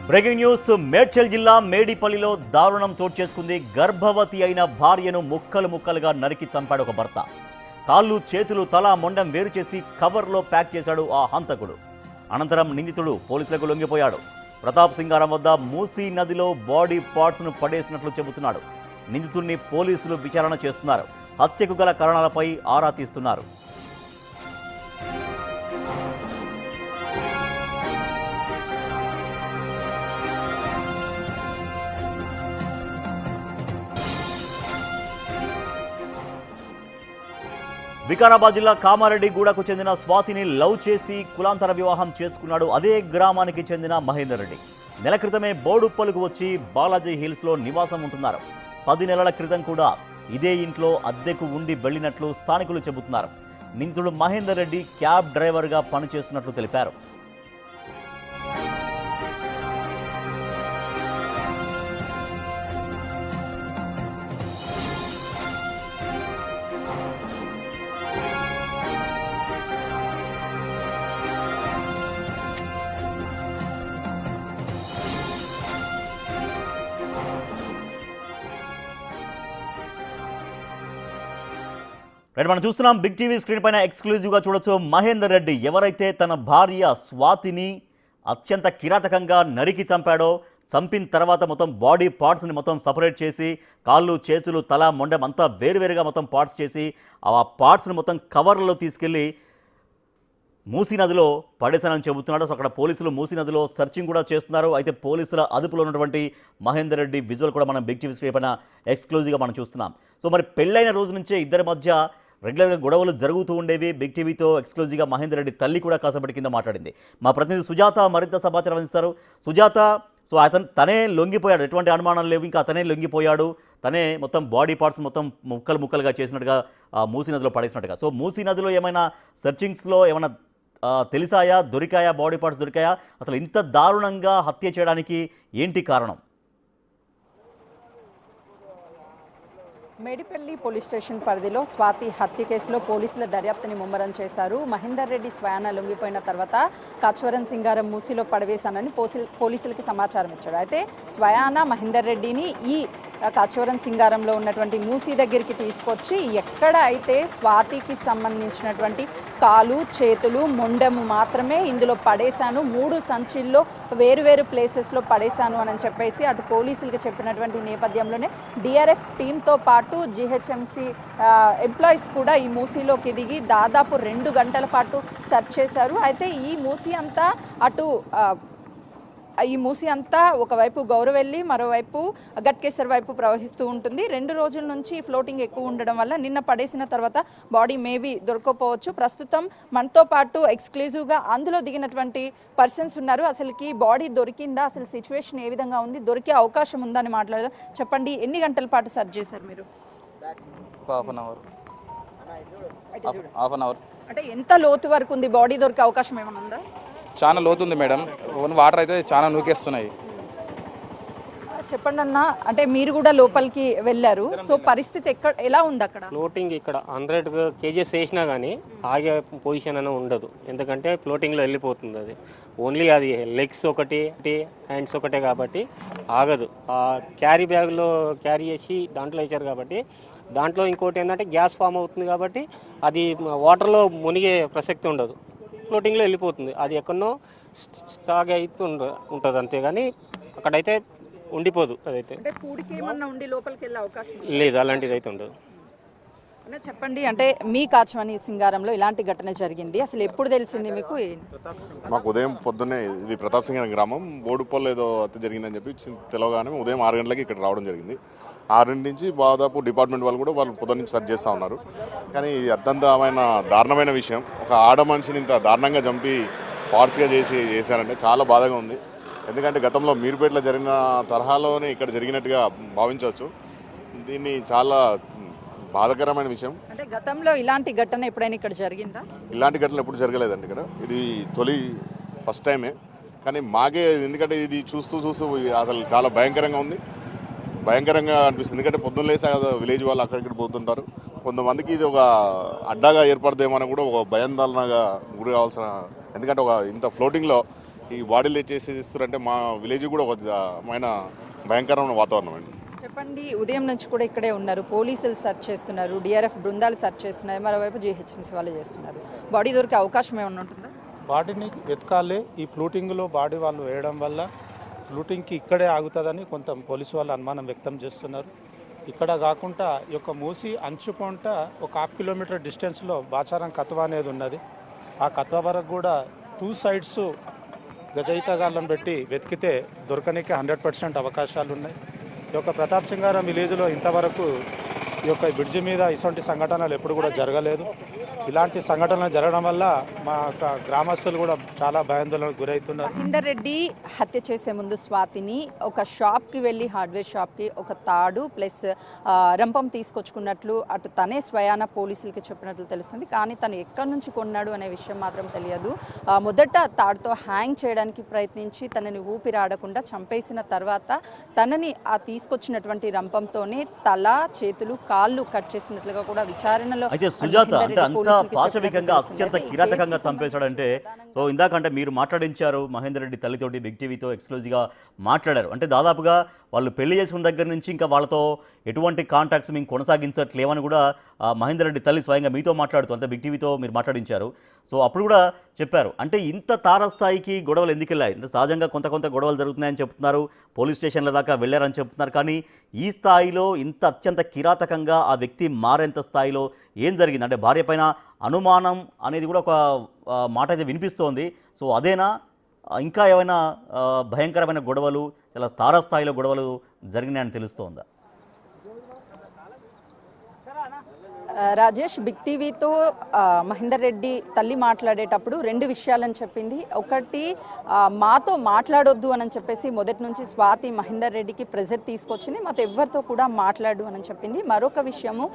Breaking news Medchal జిల్లా మేడిపల్లిలో దారుణం చోటు చేసుకుంది. గర్భవతి అయిన భార్యను ముక్కలు ముక్కలుగా నరికి చంపాడు ఒక భర్త. కాళ్ళు చేతులు తల మొండం వేరు చేసి కవర్లో ప్యాక్ చేశాడు ఆ హంతకుడు. అనంతరం నిందితుడు పోలీసులకు లొంగిపోయాడు. ప్రతాప్ సింగారం వద్ద మూసీ నదిలో బాడీ పార్ట్స్ను పడేసినట్లు చెబుతున్నాడు. నిందితుడిని పోలీసులు విచారణ చేస్తున్నారు. హత్యకు గల కారణాలపై ఆరా తీస్తున్నారు. వికారాబాద్ జిల్లా కామారెడ్డిగూడకు చెందిన స్వాతిని లవ్ చేసి కులాంతర వివాహం చేసుకున్నాడు అదే గ్రామానికి చెందిన మహేందర్ రెడ్డి. నెల క్రితమే బోడుప్పలుకు వచ్చి బాలాజీ హిల్స్లో నివాసం ఉంటున్నారు. 10 నెలల క్రితం కూడా ఇదే ఇంట్లో అద్దెకు ఉండి వెళ్లినట్లు స్థానికులు చెబుతున్నారు. నిందితుడు మహేందర్ రెడ్డి క్యాబ్ డ్రైవర్గా పనిచేస్తున్నట్లు తెలిపారు. రైట్, మనం చూస్తున్నాం బిగ్ టీవీ స్క్రీన్ పైన ఎక్స్క్లూజివ్గా చూడొచ్చు. మహేందర్ రెడ్డి ఎవరైతే తన భార్య స్వాతిని అత్యంత కిరాతకంగా నరికి చంపాడో, చంపిన తర్వాత మొత్తం బాడీ పార్ట్స్ని మొత్తం సపరేట్ చేసి కాళ్ళు చేతులు తల మొండెం అంతా వేరువేరుగా మొత్తం పార్ట్స్ చేసి ఆ పార్ట్స్ని మొత్తం కవర్లలో తీసుకెళ్ళి మూసీ నదిలో పడేశానని చెబుతున్నాడు. సో అక్కడ పోలీసులు మూసీ నదిలో సర్చింగ్ కూడా చేస్తున్నారు. అయితే పోలీసుల అదుపులో ఉన్నటువంటి మహేందర్ రెడ్డి విజువల్ కూడా మనం బిగ్ టీవీ స్క్రీన్ పైన ఎక్స్క్లూజివ్గా మనం చూస్తున్నాం. సో మరి పెళ్ళైన రోజు నుంచే ఇద్దరి మధ్య రెగ్యులర్గా గొడవలు జరుగుతూ ఉండేవి. బిగ్ టీవీతో ఎక్స్క్లూజివ్గా మహేందర్ రెడ్డి తల్లి కూడా కాసేపటి కింద మాట్లాడింది. మా ప్రతినిధి సుజాత మరింత సమాచారం అందిస్తారు. సుజాత, సో తనే లొంగిపోయాడు, ఎటువంటి అనుమానం లేవు, ఇంకా అతనే లొంగిపోయాడు, తనే మొత్తం బాడీ పార్ట్స్ మొత్తం ముక్కలు ముక్కలుగా చేసినట్టుగా మూసీ నదిలో పడేసినట్టుగా. సో మూసీ నదిలో ఏమైనా సెర్చింగ్స్లో ఏమైనా తెలిసాయా, దొరికాయా, బాడీ పార్ట్స్ దొరికాయా? అసలు ఇంత దారుణంగా హత్య చేయడానికి ఏంటి కారణం? మేడిపల్లి పోలీస్ స్టేషన్ పరిధిలో స్వాతి హత్య కేసులో పోలీసుల దర్యాప్తుని ముమ్మరం చేశారు. మహేందర్ రెడ్డి స్వయాన లొంగిపోయిన తర్వాత కాశ్వరన్ సింగారం మూసీలో పడవేశానని పోలీసులకి సమాచారం ఇచ్చాడు. అయితే స్వయాన మహేందర్ రెడ్డిని ఈ కాశ్వరన్ సింగారంలో ఉన్నటువంటి మూసీ దగ్గరికి తీసుకొచ్చి ఎక్కడ అయితే స్వాతికి సంబంధించినటువంటి కాలు చేతులు మొండెము మాత్రమే ఇందులో పడేశాను, 3 సంచుల్లో వేరువేరు ప్లేసెస్లో పడేశాను అని చెప్పేసి అటు పోలీసులకి చెప్పినటువంటి నేపథ్యంలోనే డిఆర్ఎఫ్ టీంతో పాటు జిహెచ్ఎంసీ ఎంప్లాయీస్ కూడా ఈ మూసీలోకి దిగి దాదాపు 2 గంటల పాటు సెర్చ్ చేశారు. అయితే ఈ మూసీ అంతా ఒకవైపు గౌరవెల్లి మరోవైపు గట్కేసర్ వైపు ప్రవహిస్తూ ఉంటుంది. 2 రోజుల నుంచి ఫ్లోటింగ్ ఎక్కువ ఉండడం వల్ల నిన్న పడేసిన తర్వాత బాడీ మేబీ దొరకకపోవచ్చు. ప్రస్తుతం మనతో పాటు ఎక్స్క్లూజివ్గా అందులో దిగినటువంటి పర్సన్స్ ఉన్నారు. అసలుకి బాడీ దొరికిందా, అసలు సిచ్యువేషన్ ఏ విధంగా ఉంది, దొరికే అవకాశం ఉందా అని మాట్లాడదాం. చెప్పండి, ఎన్ని గంటల పాటు సెర్చ్ చేశారు మీరు? Half an hour. అంటే ఎంత లోతు వరకు ఉంది? బాడీ దొరికే అవకాశం ఏమైనా ఉందా? చాలా లోతుంది మేడం, వాటర్ అయితే చాలా నూకేస్తున్నాయి. చెప్పండి అన్న, అంటే మీరు కూడా లోపలికి వెళ్ళారు, సో పరిస్థితి ఎలా ఉంది అక్కడ? ఫ్లోటింగ్ ఇక్కడ 100 kgs వేసినా కానీ ఆగే పొజిషన్ అని ఉండదు, ఎందుకంటే ఫ్లోటింగ్లో వెళ్ళిపోతుంది. అది ఓన్లీ అది లెగ్స్ ఒకటి హ్యాండ్స్ ఒకటే కాబట్టి ఆగదు. క్యారీ బ్యాగ్లో క్యారీ చేసి దాంట్లో ఇచ్చారు కాబట్టి దాంట్లో ఇంకోటి ఏంటంటే గ్యాస్ ఫామ్ అవుతుంది కాబట్టి అది వాటర్లో మునిగే ప్రసక్తి ఉండదు, ఫ్లోటింగ్లో వెళ్ళిపోతుంది. అది ఎక్కడనో స్టాక్ అయితే ఉంటుంది అంతేగాని అక్కడైతే ఉండిపోదు. అదైతే లేదు, అలాంటిది అయితే ఉండదు. చెప్పండి, అంటే మీ కాశ్వరన్ సింగారంలో ఇలాంటి ఘటన జరిగింది, అసలు ఎప్పుడు తెలిసింది మీకు? మాకు ఉదయం పొద్దున్నే, ఇది ప్రతాప్ సింగారం గ్రామం, బోడుపల్లి ఏదో హత్య జరిగిందని చెప్పి తెలవగానే ఉదయం 6 గంటలకి ఇక్కడ రావడం జరిగింది. 6 నుంచి దాదాపు డిపార్ట్మెంట్ వాళ్ళు కూడా వాళ్ళు పొద్దున్న నుంచి సర్చ్ చేస్తూ ఉన్నారు. కానీ ఇది అత్యంతమైన దారుణమైన విషయం. ఒక ఆడ మనిషిని ఇంత దారుణంగా చంపి పార్ట్స్గా చేశారంటే చాలా బాధగా ఉంది. ఎందుకంటే గతంలో మీరుపేటలో జరిగిన తరహాలోనే ఇక్కడ జరిగినట్టుగా భావించవచ్చు. దీన్ని చాలా బాధాకరమైన విషయం. అంటే గతంలో ఇలాంటి ఘటన ఎప్పుడైనా ఇక్కడ జరిగిందా? ఇలాంటి ఘటన ఎప్పుడు జరగలేదండి ఇక్కడ, ఇది ఫస్ట్ టైమే. కానీ మాకే, ఎందుకంటే ఇది చూస్తూ అసలు చాలా భయంకరంగా ఉంది, భయంకరంగా అనిపిస్తుంది. ఎందుకంటే పొద్దున్న లేసా కదా విలేజ్ వాళ్ళు అక్కడికి పోతుంటారు, కొంతమందికి ఇది ఒక అడ్డాగా ఏర్పడదేమని కూడా ఒక భయాందోళనగా గురి కావాల్సిన, ఎందుకంటే ఒక ఇంత ఫ్లోటింగ్లో ఈ బాడీలు తెచ్చేసి ఇస్తారంటే మా విలేజ్ కూడా ఒక భయంకరమైన వాతావరణం అండి. చెప్పండి, ఉదయం నుంచి కూడా ఇక్కడే ఉన్నారు, పోలీసులు సెర్చ్ చేస్తున్నారు, డిఆర్ఎఫ్ బృందాలు సెర్చ్ చేస్తున్నాయి, మరోవైపు జీహెచ్ఎంసీ వాళ్ళు చేస్తున్నారు. బాడీ దొరికే అవకాశం ఏమైనా ఉంటుందా? బాడీని వెతకాలి. ఈ ఫ్లూటింగ్లో బాడీ వాళ్ళు వేయడం వల్ల ఫ్లూటింగ్కి ఇక్కడే ఆగుతుందని కొంత పోలీసు వాళ్ళు అనుమానం వ్యక్తం చేస్తున్నారు. ఇక్కడ కాకుండా ఈ యొక్క మూసి అంచుకుంట ఒక 1/2 కిలోమీటర్ డిస్టెన్స్లో బాచారం కత్వా అనేది ఉన్నది. ఆ కత్వా వరకు కూడా 2 సైడ్స్ గజయితగాళ్ళను పెట్టి వెతికితే దొరకనికి 100% అవకాశాలు ఉన్నాయి. ఈ యొక్క ప్రతాప్ సింగారం విలేజ్లో ఇంతవరకు ఈ యొక్క బ్రిడ్జి మీద ఇటువంటి సంఘటనలు ఎప్పుడు కూడా జరగలేదు. ఇలాంటి సంఘటనలు జరగడం వల్ల మా యొక్క గ్రామస్తులు కూడా చాలా భయాందోళనకు గురవుతున్నారు. మహేందర్ రెడ్డి హత్య చేసే ముందు స్వాతిని ఒక షాప్కి వెళ్ళి, హార్డ్వేర్ షాప్కి ఒక తాడు ప్లస్ రంపం తీసుకొచ్చుకున్నట్లు అటు తనే స్వయాన పోలీసులకి చెప్పినట్లు తెలుస్తుంది. కానీ తను ఎక్కడి నుంచి కొన్నాడు అనే విషయం మాత్రం తెలియదు. మొదట తాడుతో హ్యాంగ్ చేయడానికి ప్రయత్నించి తనని ఊపిరాడకుండా చంపేసిన తర్వాత తనని ఆ తీసుకొచ్చినటువంటి రంపంతోనే తల, చేతులు, కాళ్ళు కట్ చేసినట్లుగా కూడా విచారణలో అయితే సుజాత అంటే అంత పాశవికంగా అత్యంత కిరాతకంగా చంపేశాడంటే, సో ఇందాకంటే మీరు మాట్లాడించారు మహేందర్ రెడ్డి తల్లితోటి బిగ్ టీవీతో ఎక్స్క్లూజివ్గా మాట్లాడారు. అంటే దాదాపుగా వాళ్ళు పెళ్లి చేసుకున్న దగ్గర నుంచి ఇంకా వాళ్ళతో ఎటువంటి కాంటాక్ట్స్ మేము కొనసాగించట్లేవని కూడా మహేందర్ రెడ్డి తల్లి స్వయంగా మీతో మాట్లాడుతూ అంటే బిగ్ టీవీతో మీరు మాట్లాడించారు. సో అప్పుడు కూడా చెప్పారు. అంటే ఇంత తారస్థాయికి గొడవలు ఎందుకు వెళ్ళాయి అంటే సహజంగా కొంత గొడవలు జరుగుతున్నాయని చెప్తున్నారు, పోలీస్ స్టేషన్ల దాకా వెళ్ళారని చెప్తున్నారు. కానీ ఈ స్థాయిలో ఇంత అత్యంత కిరాతకంగా ఆ వ్యక్తి మారేంత స్థాయిలో ఏం జరిగింది అంటే భార్య పైన అనుమానం అనేది కూడా ఒక మాట అయితే వినిపిస్తోంది. సో అదేనా ఇంకా ఏమైనా భయంకరమైన గొడవలు చాలా తారస్థాయిలో గొడవలు జరిగినాయని తెలుస్తోందా? రాజేష్, బిగ్ టీవీతో మహేందర్ రెడ్డి తల్లి మాట్లాడేటప్పుడు 2 విషయాలని చెప్పింది. ఒకటి, మాతో మాట్లాడొద్దు అని చెప్పేసి మొదటి నుంచి స్వాతి మహేందర్ రెడ్డికి ప్రెజర్ తీసుకొచ్చింది, మాతో ఎవరితో కూడా మాట్లాడు అని చెప్పింది. మరొక విషయము,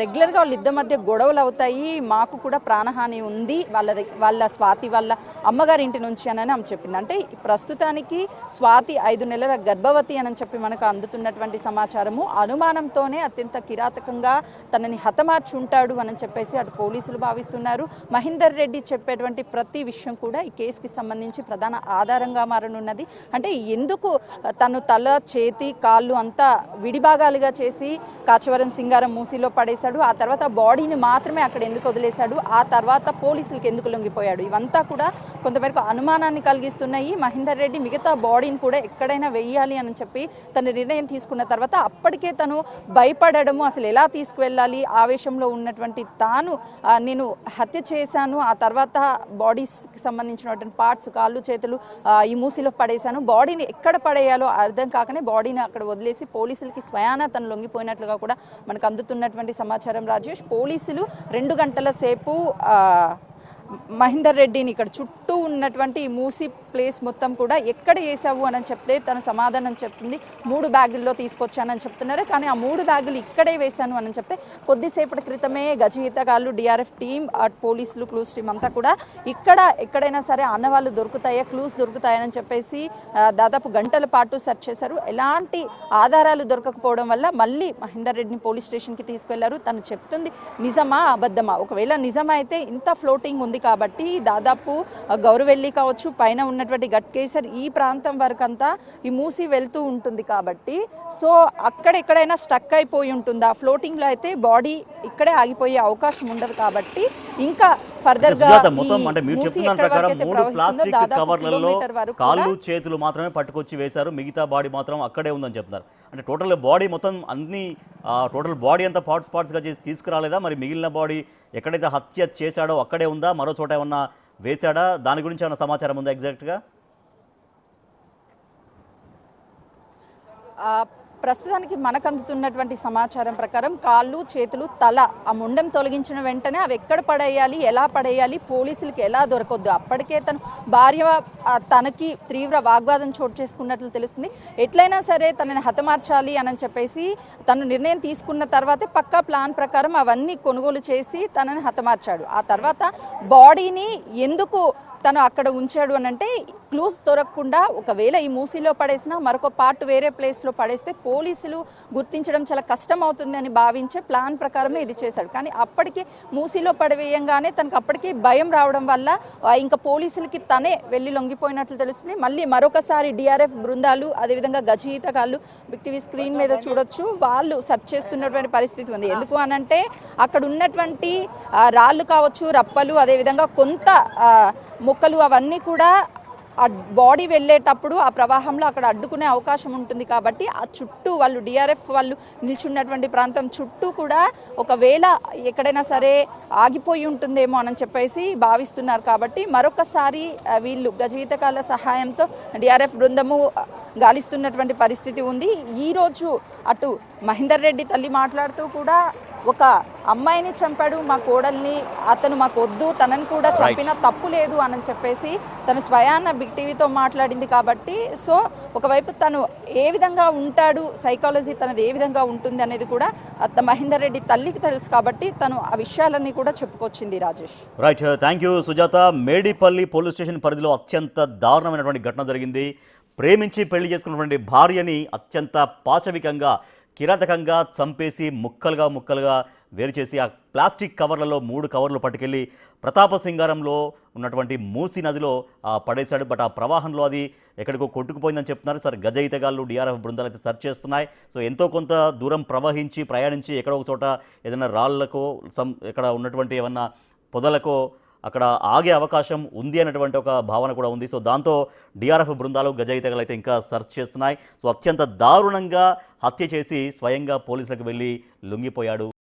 రెగ్యులర్గా వాళ్ళిద్దరి మధ్య గొడవలు అవుతాయి, మాకు కూడా ప్రాణహాని ఉంది వాళ్ళ స్వాతి వాళ్ళ అమ్మగారి ఇంటి నుంచి అని ఆమె చెప్పింది. అంటే ప్రస్తుతానికి స్వాతి 5 నెలల గర్భవతి అని చెప్పి మనకు అందుతున్నటువంటి సమాచారము అనుమానంతోనే అత్యంత కిరాతకంగా తనని హతమార్చి ఉంటాడు అని చెప్పేసి అటు పోలీసులు భావిస్తున్నారు. మహేందర్ రెడ్డి చెప్పేటువంటి ప్రతి విషయం కూడా ఈ కేసుకి సంబంధించి ప్రధాన ఆధారంగా మారనున్నది. అంటే ఎందుకు తను తల, చేతి, కాళ్ళు అంతా విడిభాగాలుగా చేసి కాచవరం సింగారం మూసిలో పడేశాడు, ఆ తర్వాత బాడీని మాత్రమే అక్కడ ఎందుకు వదిలేశాడు, ఆ తర్వాత పోలీసులకు ఎందుకు లొంగిపోయాడు, ఇవంతా కూడా కొంతవరకు అనుమానాన్ని కలిగిస్తున్నాయి. మహేందర్ రెడ్డి మిగతా బాడీని కూడా ఎక్కడైనా వెయ్యాలి అని చెప్పి తన నిర్ణయం తీసుకున్న తర్వాత అప్పటికే తను భయపడము, అసలు ఎలా తీసుకువెళ్ళాలి, ఆవేశంలో ఉన్నటువంటి తాను నేను హత్య చేశాను, ఆ తర్వాత బాడీస్కి సంబంధించినటువంటి పార్ట్స్, కాళ్ళు, చేతులు ఈ మూసిలో పడేశాను, బాడీని ఎక్కడ పడేయాలో అర్థం కాకనే బాడీని అక్కడ వదిలేసి పోలీసులకి స్వయాన తను లొంగిపోయినట్లుగా కూడా మనకు అందుతున్నటువంటి సమాచారం. రాజేష్, పోలీసులు 2 గంటల సేపు మహేందర్ రెడ్డిని ఇక్కడ చుట్టూ ఉన్నటువంటి ఈ మూసి ప్లేస్ మొత్తం కూడా ఎక్కడ వేసావు అని చెప్తే తన సమాధానం చెప్తుంది 3 బ్యాగుల్లో తీసుకొచ్చానని చెప్తున్నారు. కానీ ఆ 3 బ్యాగులు ఇక్కడే వేశాను అని చెప్తే కొద్దిసేపటి క్రితమే గజయితగాళ్ళు, డిఆర్ఎఫ్ టీం, పోలీసులు, క్లూస్ టీం అంతా కూడా ఇక్కడ ఎక్కడైనా సరే అన్నవాళ్ళు దొరుకుతాయా, క్లూస్ దొరుకుతాయని చెప్పేసి దాదాపు గంటల పాటు సెర్చ్ చేశారు. ఎలాంటి ఆధారాలు దొరకకపోవడం వల్ల మళ్ళీ మహేందర్ రెడ్డిని పోలీస్ స్టేషన్కి తీసుకెళ్లారు. తను చెప్తుంది నిజమా అబద్ధమా, ఒకవేళ నిజమైతే ఇంత ఫ్లోటింగ్ ఉంది కాబట్టి దాదాపు గౌరవెల్లి కావచ్చు, పైన ఉన్నటువంటి గట్కేసర్ ఈ ప్రాంతం వరకు అంతా ఈ మూసి వెళ్తూ ఉంటుంది కాబట్టి సో అక్కడెక్కడైనా స్టక్ అయిపోయి ఉంటుందా, ఫ్లోటింగ్లో అయితే బాడీ ఇక్కడే ఆగిపోయే అవకాశం ఉండదు కాబట్టి ఇంకా ఫర్దర్ గా అంటే మీరు చెప్తున్న ప్రకారం 3 ప్లాస్టిక్ కవర్లలో కాళ్ళు, చేతులు మాత్రమే పట్టుకొచ్చి వేశారు, మిగతా బాడీ మాత్రం అక్కడే ఉందని చెప్తున్నారు. అంటే టోటల్ బాడీ మొత్తం అన్ని టోటల్ బాడీ అంతా పార్ట్స్గా చేసి తీసుకురాలేదా? మరి మిగిలిన బాడీ ఎక్కడైతే హత్య చేశాడో అక్కడే ఉందా, మరో చోట ఏమన్నా వేశాడా? దాని గురించి ఏమైనా సమాచారం ఉందా ఎగ్జాక్ట్గా? ప్రస్తుతానికి మనకు అందుతున్నటువంటి సమాచారం ప్రకారం కాళ్ళు, చేతులు, తల ఆ ముండం తొలగించిన వెంటనే అవి ఎక్కడ పడేయాలి, ఎలా పడేయాలి, పోలీసులకి ఎలా దొరకొద్దు, అప్పటికే తను భార్య తనకి తీవ్ర వాగ్వాదం చోటు చేసుకున్నట్లు తెలుస్తుంది. ఎట్లయినా సరే తనని హతమార్చాలి అని చెప్పేసి తను నిర్ణయం తీసుకున్న తర్వాతే పక్కా ప్లాన్ ప్రకారం అవన్నీ కొనుగోలు చేసి తనని హతమార్చాడు. ఆ తర్వాత బాడీని ఎందుకు తను అక్కడ ఉంచాడు అని అంటే క్లూస్ దొరకకుండా ఒకవేళ ఈ మూసీలో పడేసినా మరొక పార్ట్ వేరే ప్లేస్లో పడేస్తే పోలీసులు గుర్తించడం చాలా కష్టం అవుతుంది అని భావించే ప్లాన్ ప్రకారమే ఇది చేశాడు. కానీ అప్పటికి మూసీలో పడవేయంగానే తనకు అప్పటికి భయం రావడం వల్ల ఇంకా పోలీసులకి తనే వెళ్ళి లొంగిపోయినట్లు తెలుస్తుంది. మళ్ళీ మరొకసారి డిఆర్ఎఫ్ బృందాలు అదేవిధంగా గజయితగాళ్ళు బిగ్ టీవీ స్క్రీన్ మీద చూడొచ్చు, వాళ్ళు సెర్చ్ చేస్తున్నటువంటి పరిస్థితి ఉంది. ఎందుకు అనంటే అక్కడ ఉన్నటువంటి రాళ్ళు కావచ్చు, రప్పలు, అదేవిధంగా కొంత మొక్కలు అవన్నీ కూడా ఆ బాడీ వెళ్ళేటప్పుడు ఆ ప్రవాహంలో అక్కడ అడ్డుకునే అవకాశం ఉంటుంది. కాబట్టి ఆ చుట్టూ వాళ్ళు డిఆర్ఎఫ్ వాళ్ళు నిల్చున్నటువంటి ప్రాంతం చుట్టూ కూడా ఒకవేళ ఎక్కడైనా సరే ఆగిపోయి ఉంటుందేమో అని చెప్పేసి భావిస్తున్నారు. కాబట్టి మరొకసారి వీళ్ళు గజయితకాల సహాయంతో డిఆర్ఎఫ్ బృందము గాలిస్తున్నటువంటి పరిస్థితి ఉంది. ఈరోజు అటు మహేందర్ రెడ్డి తల్లి మాట్లాడుతూ కూడా ఒక అమ్మాయిని చంపాడు మా కోడల్ని, అతను మాకు వద్దు, తనని కూడా చంపినా తప్పు లేదు అని చెప్పేసి తను స్వయాన బిగ్ టీవీతో మాట్లాడింది. కాబట్టి సో ఒకవైపు తను ఏ విధంగా ఉంటాడు, సైకాలజీ తనది ఏ విధంగా ఉంటుంది అనేది కూడా మహేందర్ రెడ్డి తల్లికి తెలుసు. కాబట్టి తను ఆ విషయాలన్నీ కూడా చెప్పుకొచ్చింది. Rajesh right, thank you Sujatha. Medipalli police station పరిధిలో అత్యంత దారుణమైనటువంటి ఘటన జరిగింది. ప్రేమించి పెళ్లి చేసుకున్నటువంటి భార్యని అత్యంత పాశవికంగా కిరాతకంగా చంపేసి ముక్కలుగా వేరు చేసి ఆ ప్లాస్టిక్ కవర్లలో 3 కవర్లు పట్టుకెళ్ళి ప్రతాపసింగారంలో ఉన్నటువంటి మూసీ నదిలో పడేశాడు. బట్ ఆ ప్రవాహంలో అది ఎక్కడికో కొట్టుకుపోయిందని చెప్తున్నారు. సరే, గజయితగాళ్ళు డిఆర్ఎఫ్ బృందాలు అయితే సెర్చ్ చేస్తున్నాయి. సో ఎంతో కొంత దూరం ప్రయాణించి ఎక్కడో ఒక చోట ఏదైనా రాళ్లకో ఇక్కడ ఉన్నటువంటి ఏమన్నా పొదలకో అక్కడ ఆగే అవకాశం ఉంది అన్నటువంటి ఒక భావన కూడా ఉంది. సో దాంతో డిఆర్ఎఫ్ బృందాలు గజయితగాళ్ళు అయితే ఇంకా సెర్చ్ చేస్తున్నాయి. సో అత్యంత దారుణంగా హత్య చేసి స్వయంగా పోలీసులకు వెళ్ళి లొంగిపోయాడు.